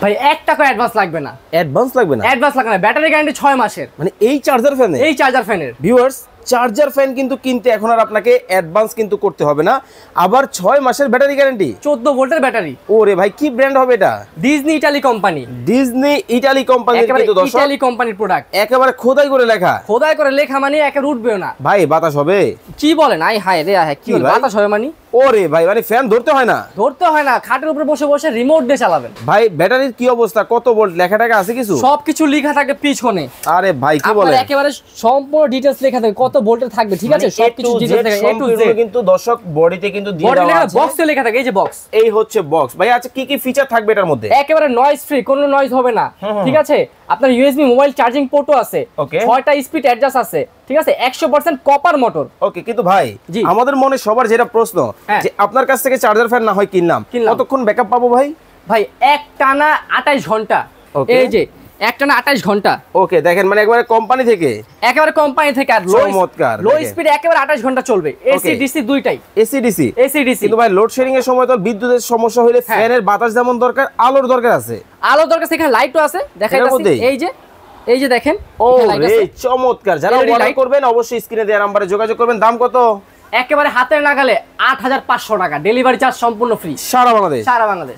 ভাই 1 টাকা অ্যাডভান্স লাগবে না। অ্যাডভান্স লাগবে না? অ্যাডভান্স লাগবে না। ব্যাটারি গ্যারান্টি 6 মাসের। মানে এই চার্জার ফ্যানে? এই চার্জার ফ্যানের। ভিউয়ার্স, চার্জার ফ্যান কিন্তু কিনতে এখন আর আপনাকে অ্যাডভান্স কিন্তু করতে হবে না, আবার 6 মাসের ব্যাটারি গ্যারান্টি, 14 ভোল্টের ব্যাটারি। ওরে ভাই কি ব্র্যান্ড হবে এটা? Disney Italy company. Disney Italy কোম্পানির কিন্তু দর্শক, ইতালি কোম্পানির প্রোডাক্ট, একেবারে খোদাই করে লেখা। খোদাই করে লেখা মানে একেবারে উঠবেও না। ভাই বাতাস হবে? কি বলেন? আই হায় রে আয়, কি বাতাস হবে মানে? ওরে ভাই, মানে ফ্যান ধরতে হয় না? ধরতে হয় না, খাটের উপরে বসে বসে রিমোট দিয়ে চালাবেন। ভাই ব্যাটারির কি অবস্থা, কত ভোল্ট লেখা টাকা আছে কিছু? সবকিছু লেখা থাকে পিছনে। আরে ভাই কি বলেন, একেবারে সম্পূর্ণ ডিটেইলস লেখা থাকে, কত ভোল্টের থাকবে, ঠিক আছে? সবকিছু ডিটেইলস লেখা, এ টু জেড কিন্তু দর্শক বডিতে কিন্তু দিয়ে বডি দেওয়া লেখা, আছে। বক্সে লেখা থাকে, এই যে বক্স, এই হচ্ছে বক্স। ভাই আচ্ছা কি কি ফিচার থাকবে এটার মধ্যে? একেবারে নয়েজ ফ্রি, কোনো নয়েজ হবে না, ঠিক আছে? আপনার ইউএসবি মোবাইল চার্জিং পোর্টও আছে, 6টা স্পিড অ্যাডজাস্ট আছে, ঠিক আছে? 100% কপার মোটর। ওকে, কিন্তু ভাই আমাদের মনে সবার যেটা প্রশ্ন যে আপনার কাছ থেকে চার্জার ফ্যান না হয় কিনলাম, কতক্ষণ ব্যাকআপ পাবো ভাই? ভাই এক টানা 28 ঘন্টা। এই যে এক টানা 28 ঘন্টা। ওকে, দেখেন মানে একবারে কোম্পানি থেকে, একেবারে কোম্পানি থেকে। আর চমৎকার, লো স্পিড একেবারে 28 ঘন্টা চলবে। এসি ডিসি দুইটাই। AC DC, AC DC. কিন্তু ভাই লোড শেডিং এর সময় তো বিদ্যুতের সমস্যা হইলে ফ্যানের বাতাস যেমন দরকার, আলোর দরকার আছে। আলোর দরকার, সেখানে লাইটও আছে, দেখাইতাছি। এই যে দেখেন, ও রে চমৎকার। যারা অর্ডার করবেন অবশ্যই স্ক্রিনে দেওয়া নম্বরে যোগাযোগ করবেন। দাম কত? একেবারে হাতের নাগালে 8500 টাকা, ডেলিভারি চার্জ সম্পূর্ণ ফ্রি, সারা বাংলাদেশ। সারা বাংলাদেশ।